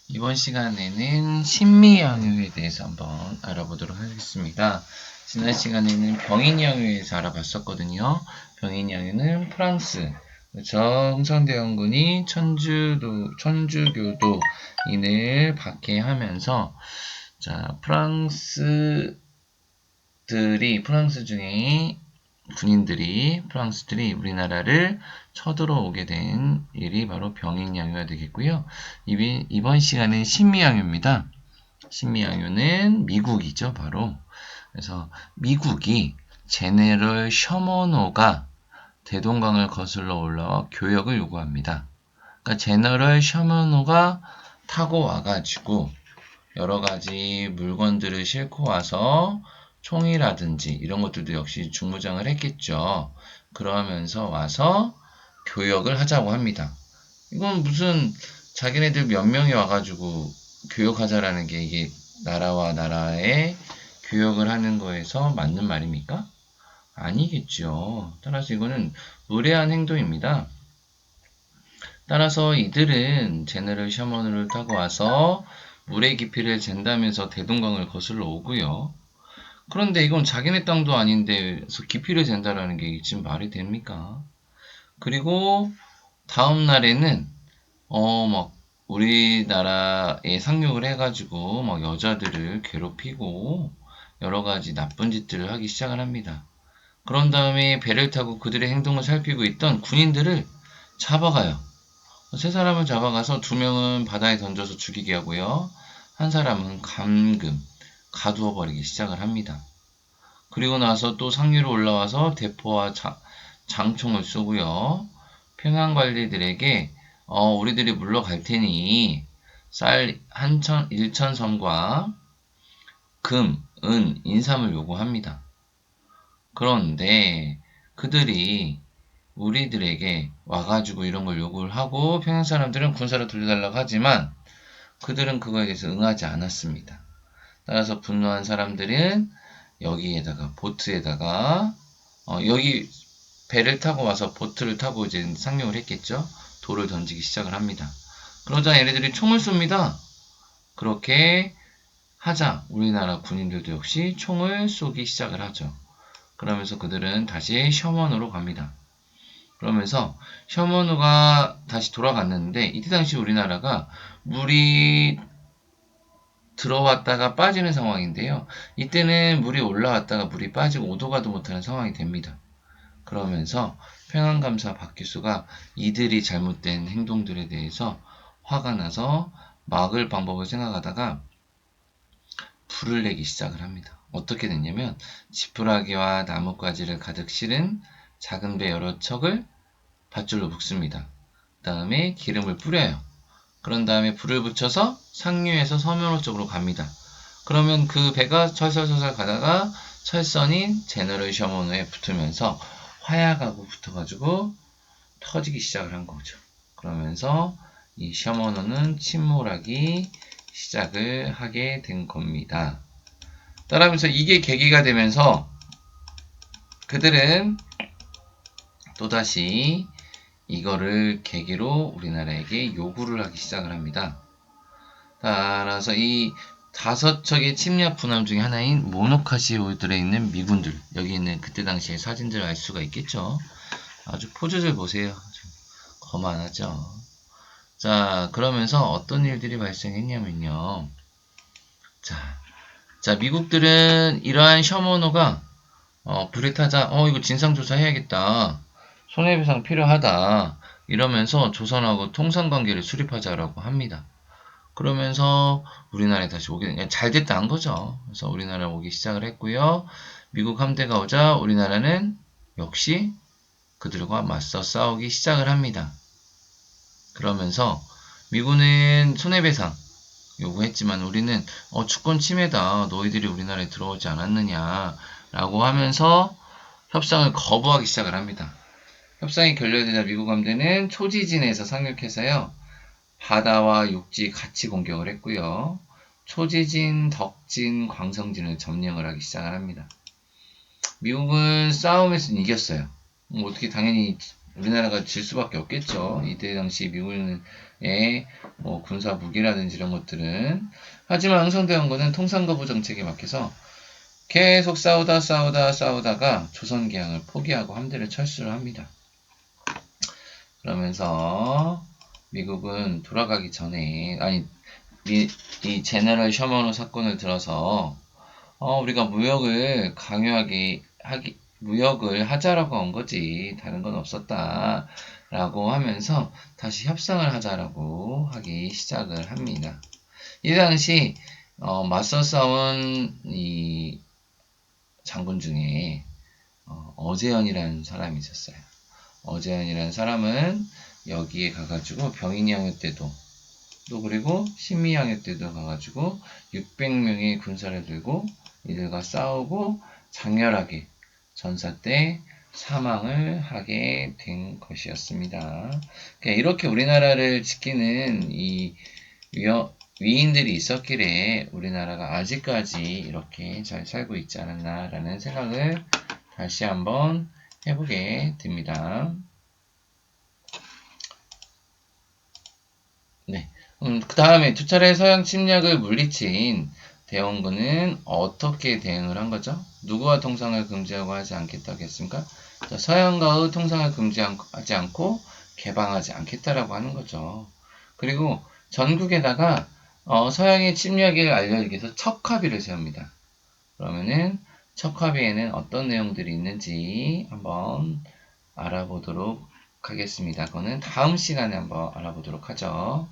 이번 시간에는 신미양요에 대해서 한번 알아보도록 하겠습니다. 지난 시간에는 병인양요에 대해서 알아봤었거든요. 병인양요는 프랑스, 그렇죠? 흥선대원군이 천주교도인을 박해하면서, 자, 프랑스 중에 프랑스들이 우리나라를 쳐들어오게 된 일이 바로 병인양요가 되겠고요. 이번 시간은 신미양요입니다. 신미양요는 미국이죠, 바로. 그래서 미국이 제네럴 셔먼호가 대동강을 거슬러 올라와 교역을 요구합니다. 그러니까 제너럴 셔먼호가 타고 와가지고 여러 가지 물건들을 싣고 와서 총이라든지 이런 것들도 역시 중무장을 했겠죠. 그러면서 와서 교역을 하자고 합니다. 이건 무슨 자기네들 몇 명이 와가지고 교역하자라는 게 이게 나라와 나라의 교역을 하는 거에서 맞는 말입니까? 아니겠죠. 따라서 이거는 무례한 행동입니다. 따라서 이들은 제네럴 셔먼을 타고 와서 물의 깊이를 잰다면서 대동강을 거슬러 오고요. 그런데 이건 자기네 땅도 아닌데 깊이를 잰다라는 게 지금 말이 됩니까? 그리고 다음 날에는 막 우리나라에 상륙을 해가지고 막 여자들을 괴롭히고 여러 가지 나쁜 짓들을 하기 시작을 합니다. 그런 다음에 배를 타고 그들의 행동을 살피고 있던 군인들을 잡아가요. 세 사람을 잡아가서 두 명은 바다에 던져서 죽이게 하고요. 한 사람은 가두어 버리기 시작을 합니다. 그리고 나서 또 상류로 올라와서 대포와 장총을 쏘고요. 평양관리들에게 우리들이 물러갈 테니 쌀 1,000섬과 금, 은, 인삼을 요구합니다. 그런데 그들이 우리들에게 와가지고 이런 걸 요구를 하고 평양 사람들은 군사로 돌려달라고 하지만 그들은 그거에 대해서 응하지 않았습니다. 따라서 분노한 사람들은 여기에다가 보트에다가 여기 배를 타고 와서 보트를 타고 이제 상륙을 했겠죠. 돌을 던지기 시작을 합니다. 그러자 얘네들이 총을 쏩니다. 그렇게 하자 우리나라 군인들도 역시 총을 쏘기 시작을 하죠. 그러면서 그들은 다시 셔먼으로 갑니다. 그러면서 셔먼호가 다시 돌아갔는데 이때 당시 우리나라가 물이 들어왔다가 빠지는 상황인데요. 이때는 물이 올라왔다가 물이 빠지고 오도 가도 못하는 상황이 됩니다. 그러면서 평안감사 박규수가 이들이 잘못된 행동들에 대해서 화가 나서 막을 방법을 생각하다가 불을 내기 시작을 합니다. 어떻게 됐냐면 지푸라기와 나뭇가지를 가득 실은 작은 배 여러 척을 밧줄로 묶습니다. 그 다음에 기름을 뿌려요. 그런 다음에 불을 붙여서 상류에서 서면호 쪽으로 갑니다. 그러면 그 배가 철설철설 가다가 철선인 제너럴 셔먼호에 붙으면서 화약하고 붙어가지고 터지기 시작을 한 거죠. 그러면서 이 셔먼호는 침몰하기 시작을 하게 된 겁니다. 따라하면서 이게 계기가 되면서 그들은 또다시 이거를 계기로 우리나라에게 요구를 하기 시작을 합니다. 따라서 이 5척의 침략 군함 중에 하나인 모노카시오들에 있는 미군들, 여기 있는 그때 당시의 사진들을 알 수가 있겠죠. 아주 포즈를 보세요. 거만하죠. 자, 그러면서 어떤 일들이 발생했냐면요. 자, 미국들은 이러한 셔먼호가 불에 타자, 이거 진상조사 해야겠다. 손해배상 필요하다. 이러면서 조선하고 통상관계를 수립하자라고 합니다. 그러면서 우리나라에 다시 오게 잘 됐다 한 거죠. 그래서 우리나라에 오기 시작을 했고요. 미국 함대가 오자 우리나라는 역시 그들과 맞서 싸우기 시작을 합니다. 그러면서 미군은 손해배상 요구했지만 우리는 주권 침해다. 너희들이 우리나라에 들어오지 않았느냐 라고 하면서 협상을 거부하기 시작을 합니다. 협상이 결렬되자 미국 함대는 초지진에서 상륙해서요. 바다와 육지 같이 공격을 했고요. 초지진, 덕진, 광성진을 점령을 하기 시작을 합니다. 미국은 싸움에서 이겼어요. 어떻게 당연히 우리나라가 질 수밖에 없겠죠. 이때 당시 미국의 뭐 군사 무기라든지 이런 것들은. 하지만 흥선대원군은 통상거부 정책에 막혀서 계속 싸우다가 조선계양을 포기하고 함대를 철수를 합니다. 그러면서 미국은 돌아가기 전에 이 제너럴 셔먼호 사건을 들어서 우리가 무역을 하자라고 한 거지 다른 건 없었다 라고 하면서 다시 협상을 하자라고 하기 시작을 합니다. 이 당시 맞서 싸운 이 장군 중에 어재현이라는 사람이 있었어요. 어재현이라는 사람은 여기에 가가지고 병인양요 때도 또 그리고 신미양요 때도 가가지고 600명의 군사를 들고 이들과 싸우고 장렬하게 전사 때 사망을 하게 된 것이었습니다. 그러니까 이렇게 우리나라를 지키는 이 위인들이 있었기에 우리나라가 아직까지 이렇게 잘 살고 있지 않았나라는 생각을 다시 한번 해보게 됩니다. 네. 그 다음에 두 차례 서양 침략을 물리친 대원군은 어떻게 대응을 한 거죠? 누구와 통상을 금지하고 하지 않겠다고 했습니까? 자, 서양과의 통상을 금지하지 않고 개방하지 않겠다라고 하는 거죠. 그리고 전국에다가 서양의 침략을 알려주기 위해서 척합의를 세웁니다. 그러면은 척합의에는 어떤 내용들이 있는지 한번 알아보도록 하겠습니다. 그거는 다음 시간에 한번 알아보도록 하죠.